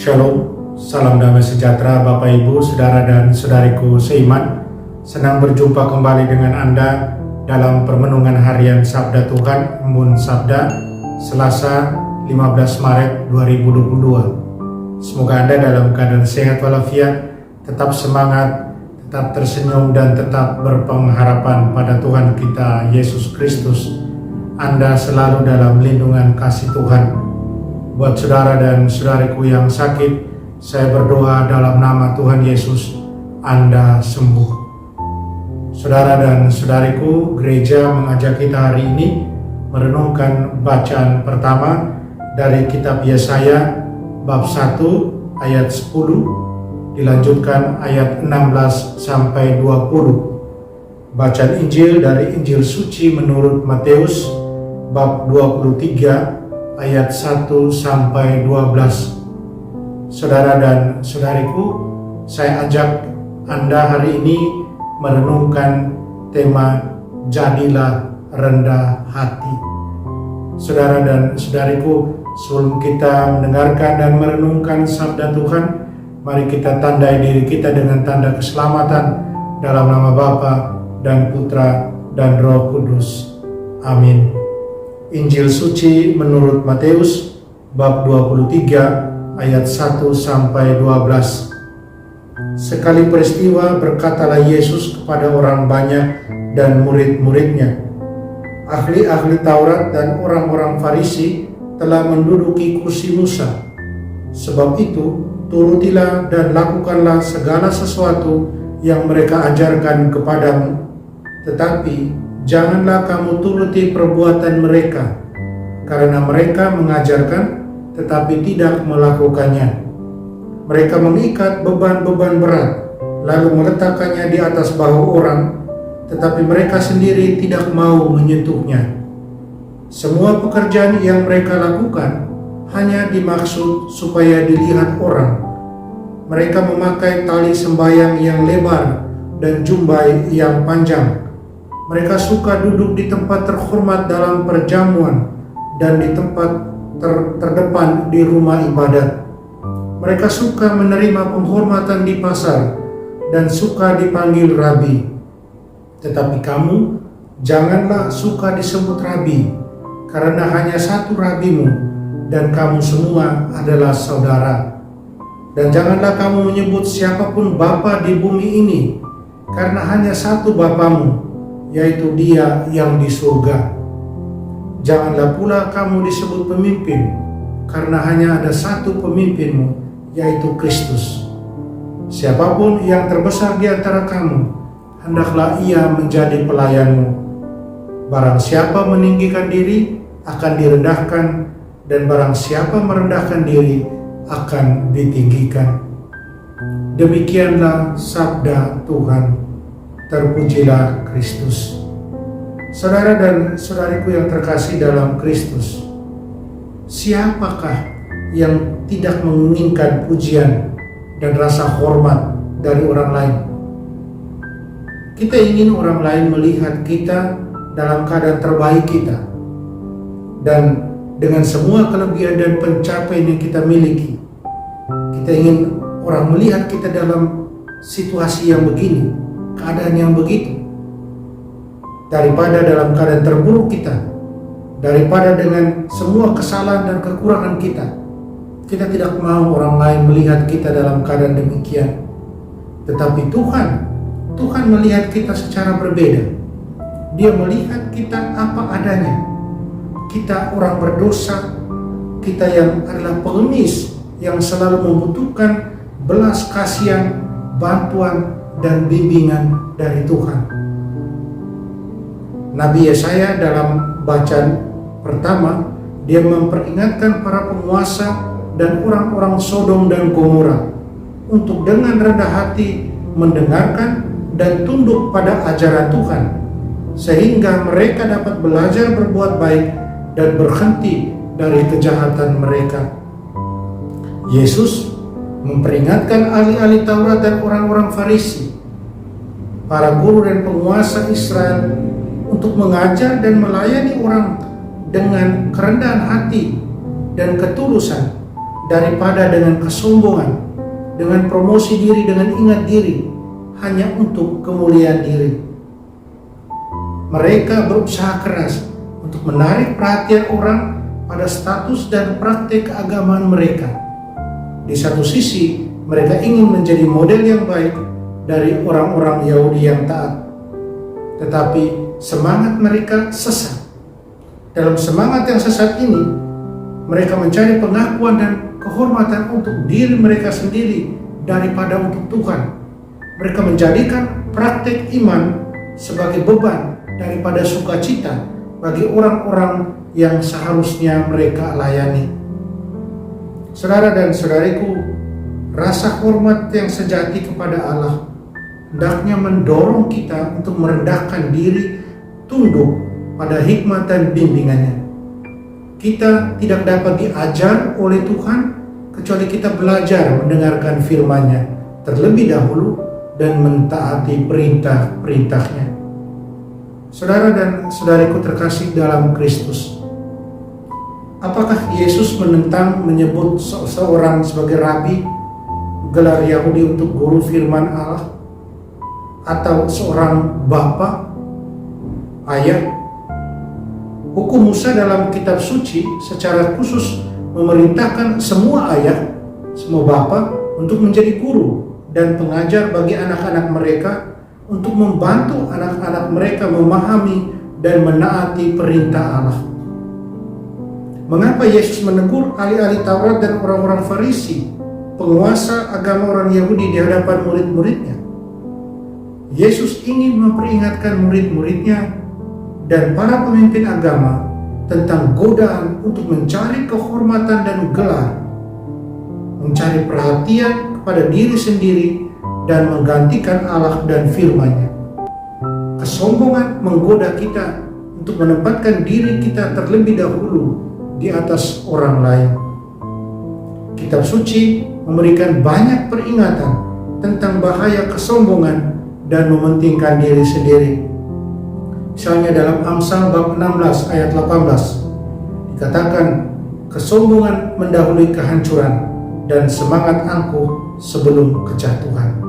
Shalom, salam damai sejahtera Bapak Ibu, Saudara dan Saudariku seiman. Senang berjumpa kembali dengan Anda dalam permenungan harian Sabda Tuhan, Embun Sabda, Selasa 15 Maret 2022. Semoga Anda dalam keadaan sehat walafiat, tetap semangat, tetap tersenyum dan tetap berpengharapan pada Tuhan kita Yesus Kristus. Anda selalu dalam lindungan kasih Tuhan. Buat saudara dan saudariku yang sakit, saya berdoa dalam nama Tuhan Yesus, Anda sembuh. Saudara dan saudariku, gereja mengajak kita hari ini merenungkan bacaan pertama dari kitab Yesaya bab 1 ayat 10, dilanjutkan ayat 16 sampai 20. Bacaan Injil dari Injil Suci menurut Matius bab 23 ayat 1 sampai 12. Saudara dan saudariku, saya ajak Anda hari ini merenungkan tema Jadilah Rendah Hati. Saudara dan saudariku, sebelum kita mendengarkan dan merenungkan sabda Tuhan, mari kita tandai diri kita dengan tanda keselamatan dalam nama Bapa dan Putra dan Roh Kudus. Amin. Injil Suci menurut Matius bab 23 ayat 1 sampai 12. Sekali peristiwa berkatalah Yesus kepada orang banyak dan murid-muridnya, ahli-ahli Taurat dan orang-orang Farisi telah menduduki kursi Musa. Sebab itu, turutilah dan lakukanlah segala sesuatu yang mereka ajarkan kepadamu. Tetapi janganlah kamu turuti perbuatan mereka, karena mereka mengajarkan tetapi tidak melakukannya. Mereka mengikat beban-beban berat, lalu meletakkannya di atas bahu orang, tetapi mereka sendiri tidak mau menyentuhnya. Semua pekerjaan yang mereka lakukan hanya dimaksud supaya dilihat orang. Mereka memakai tali sembayang yang lebar dan jumbai yang panjang. Mereka suka duduk di tempat terhormat dalam perjamuan dan di tempat terdepan di rumah ibadat. Mereka suka menerima penghormatan di pasar dan suka dipanggil rabi. Tetapi kamu janganlah suka disebut rabi, karena hanya satu rabimu dan kamu semua adalah saudara. Dan janganlah kamu menyebut siapapun bapa di bumi ini, karena hanya satu bapamu, yaitu Dia yang di surga. Janganlah pula kamu disebut pemimpin, karena hanya ada satu pemimpinmu, yaitu Kristus. Siapapun yang terbesar di antara kamu, hendaklah ia menjadi pelayanmu. Barang siapa meninggikan diri, akan direndahkan, dan barang siapa merendahkan diri, akan ditinggikan. Demikianlah sabda Tuhan. Terpujilah Kristus. Saudara dan saudariku yang terkasih dalam Kristus, siapakah yang tidak menginginkan pujian dan rasa hormat dari orang lain? Kita ingin orang lain melihat kita dalam keadaan terbaik kita, dan dengan semua kelebihan dan pencapaian yang kita miliki. Kita ingin orang melihat kita dalam situasi yang begini, keadaan yang begitu, daripada dalam keadaan terburuk kita, daripada dengan semua kesalahan dan kekurangan kita. Kita tidak mau orang lain melihat kita dalam keadaan demikian. Tetapi Tuhan melihat kita secara berbeda. Dia melihat kita apa adanya. Kita orang berdosa, kita yang adalah pengemis, yang selalu membutuhkan belas kasihan, bantuan dan bimbingan dari Tuhan. Nabi Yesaya dalam bacaan pertama, dia memperingatkan para penguasa dan orang-orang Sodom dan Gomora untuk dengan rendah hati mendengarkan dan tunduk pada ajaran Tuhan, sehingga mereka dapat belajar berbuat baik dan berhenti dari kejahatan mereka. Yesus memperingatkan ahli-ahli Taurat dan orang-orang Farisi, para guru dan penguasa Israel, untuk mengajar dan melayani orang dengan kerendahan hati dan ketulusan, daripada dengan kesombongan, dengan promosi diri, dengan ingat diri, hanya untuk kemuliaan diri. Mereka berusaha keras untuk menarik perhatian orang pada status dan praktik keagamaan mereka. Di satu sisi, mereka ingin menjadi model yang baik dari orang-orang Yahudi yang taat. Tetapi semangat mereka sesat. Dalam semangat yang sesat ini, mereka mencari pengakuan dan kehormatan untuk diri mereka sendiri daripada untuk Tuhan. Mereka menjadikan praktik iman sebagai beban daripada sukacita bagi orang-orang yang seharusnya mereka layani. Saudara dan saudariku, rasa hormat yang sejati kepada Allah hendaknya mendorong kita untuk merendahkan diri, tunduk pada hikmat dan bimbingannya. Kita tidak dapat diajar oleh Tuhan kecuali kita belajar mendengarkan firman-Nya terlebih dahulu dan mentaati perintah-perintahnya. Saudara dan saudariku terkasih dalam Kristus, apakah Yesus menentang menyebut seseorang sebagai rabi, gelar Yahudi untuk guru firman Allah, atau seorang bapa, ayah? Hukum Musa dalam kitab suci secara khusus memerintahkan semua ayah, semua bapa untuk menjadi guru dan pengajar bagi anak-anak mereka, untuk membantu anak-anak mereka memahami dan menaati perintah Allah. Mengapa Yesus menegur ahli-ahli Taurat dan orang-orang Farisi, penguasa agama orang Yahudi, di hadapan murid-muridnya? Yesus ingin memperingatkan murid-muridnya dan para pemimpin agama tentang godaan untuk mencari kehormatan dan gelar, mencari perhatian kepada diri sendiri dan menggantikan Allah dan firman-Nya. Kesombongan menggoda kita untuk menempatkan diri kita terlebih dahulu di atas orang lain. Kitab suci memberikan banyak peringatan tentang bahaya kesombongan dan mementingkan diri sendiri. Misalnya dalam Amsal bab 16 ayat 18 dikatakan, kesombongan mendahului kehancuran dan semangat angkuh sebelum kejatuhan.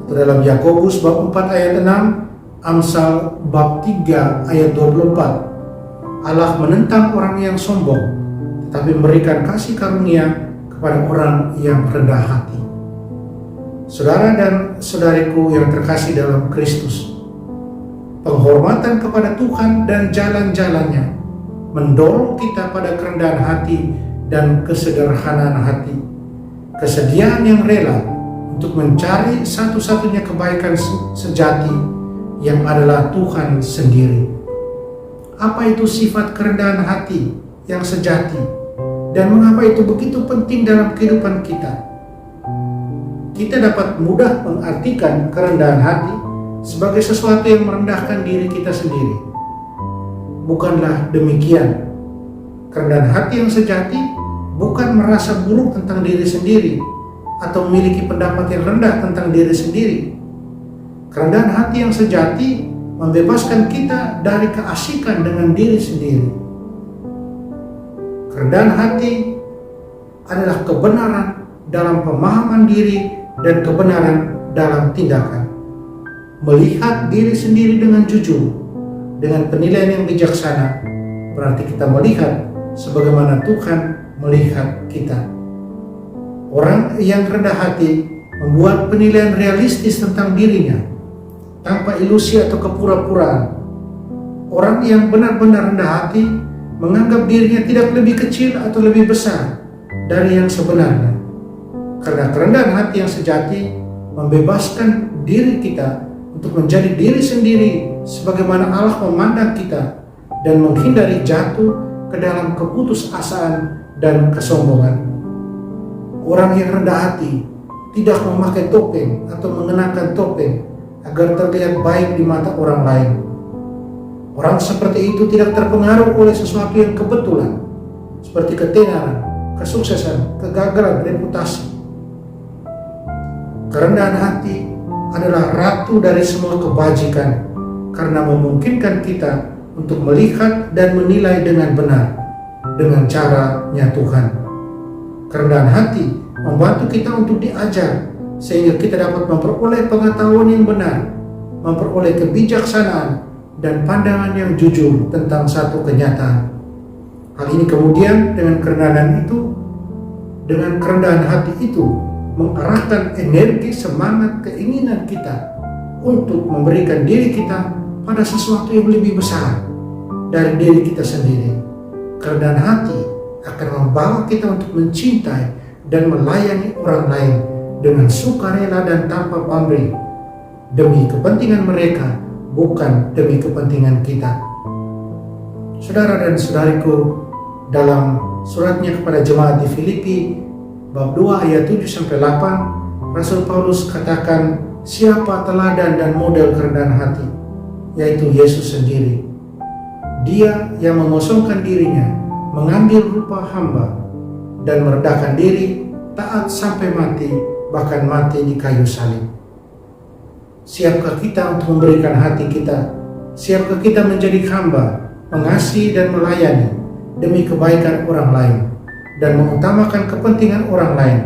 Atau dalam Yakobus bab 4 ayat 6, Amsal bab 3 ayat 24, Allah menentang orang yang sombong, tetapi memberikan kasih karunia kepada orang yang rendah hati. Saudara dan saudariku yang terkasih dalam Kristus, penghormatan kepada Tuhan dan jalan-jalannya mendorong kita pada kerendahan hati dan kesederhanaan hati, kesediaan yang rela untuk mencari satu-satunya kebaikan sejati yang adalah Tuhan sendiri. Apa itu sifat kerendahan hati yang sejati, dan mengapa itu begitu penting dalam kehidupan kita? Kita dapat mudah mengartikan kerendahan hati sebagai sesuatu yang merendahkan diri kita sendiri. Bukanlah demikian. Kerendahan hati yang sejati bukan merasa buruk tentang diri sendiri atau memiliki pendapat yang rendah tentang diri sendiri. Kerendahan hati yang sejati membebaskan kita dari keasikan dengan diri sendiri. Kerendahan hati adalah kebenaran dalam pemahaman diri dan kebenaran dalam tindakan. Melihat diri sendiri dengan jujur, dengan penilaian yang bijaksana, berarti kita melihat sebagaimana Tuhan melihat kita. Orang yang rendah hati membuat penilaian realistis tentang dirinya, tanpa ilusi atau kepura-puraan. Orang yang benar-benar rendah hati menganggap dirinya tidak lebih kecil atau lebih besar dari yang sebenarnya. Karena kerendahan hati yang sejati membebaskan diri kita untuk menjadi diri sendiri sebagaimana Allah memandang kita, dan menghindari jatuh ke dalam keputusasaan dan kesombongan. Orang yang rendah hati tidak memakai topeng atau mengenakan topeng agar terlihat baik di mata orang lain. Orang seperti itu tidak terpengaruh oleh sesuatu yang kebetulan, seperti ketenaran, kesuksesan, kegagalan, reputasi. Kerendahan hati adalah ratu dari semua kebajikan, karena memungkinkan kita untuk melihat dan menilai dengan benar dengan caranya Tuhan. Kerendahan hati membantu kita untuk diajar, sehingga kita dapat memperoleh pengetahuan yang benar, memperoleh kebijaksanaan, dan pandangan yang jujur tentang satu kenyataan. Hal ini kemudian dengan kerendahan hati itu mengarahkan energi, semangat, keinginan kita untuk memberikan diri kita pada sesuatu yang lebih besar dari diri kita sendiri. Kerendahan hati akan membawa kita untuk mencintai dan melayani orang lain dengan sukarela dan tanpa pamrih, demi kepentingan mereka, bukan demi kepentingan kita. Saudara dan saudariku, dalam suratnya kepada jemaat di Filipi bab 2 ayat 7-8, Rasul Paulus katakan, siapa teladan dan model kerendahan hati, yaitu Yesus sendiri. Dia yang mengosongkan dirinya, mengambil rupa hamba, dan merendahkan diri, taat sampai mati, bahkan mati di kayu salib. Siapkah kita untuk memberikan hati kita? Siapkah kita menjadi hamba, mengasihi dan melayani demi kebaikan orang lain, dan mengutamakan kepentingan orang lain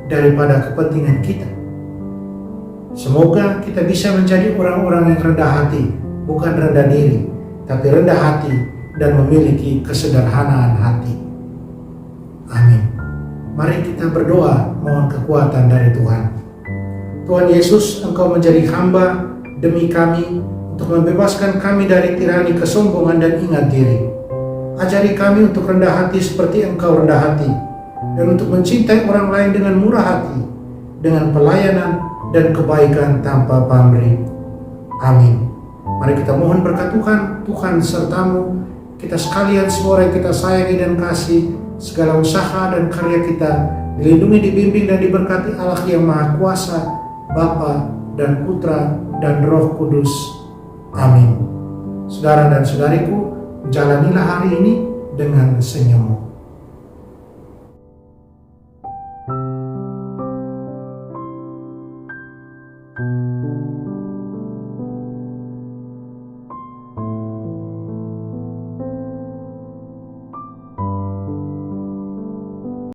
daripada kepentingan kita? Semoga kita bisa menjadi orang-orang yang rendah hati, bukan rendah diri, tapi rendah hati dan memiliki kesederhanaan hati. Amin. Mari kita berdoa mohon kekuatan dari Tuhan. Tuhan Yesus, Engkau menjadi hamba demi kami untuk membebaskan kami dari tirani kesombongan dan ingat diri. Ajari kami untuk rendah hati seperti Engkau rendah hati, dan untuk mencintai orang lain dengan murah hati, dengan pelayanan dan kebaikan tanpa pamrih. Amin. Mari kita mohon berkat Tuhan. Tuhan sertamu, kita sekalian semua yang kita sayangi dan kasih, segala usaha dan karya kita dilindungi, dibimbing dan diberkati Allah yang Maha Kuasa, Bapa dan Putra dan Roh Kudus. Amin. Saudara dan saudariku, jalanilah hari ini dengan senyum.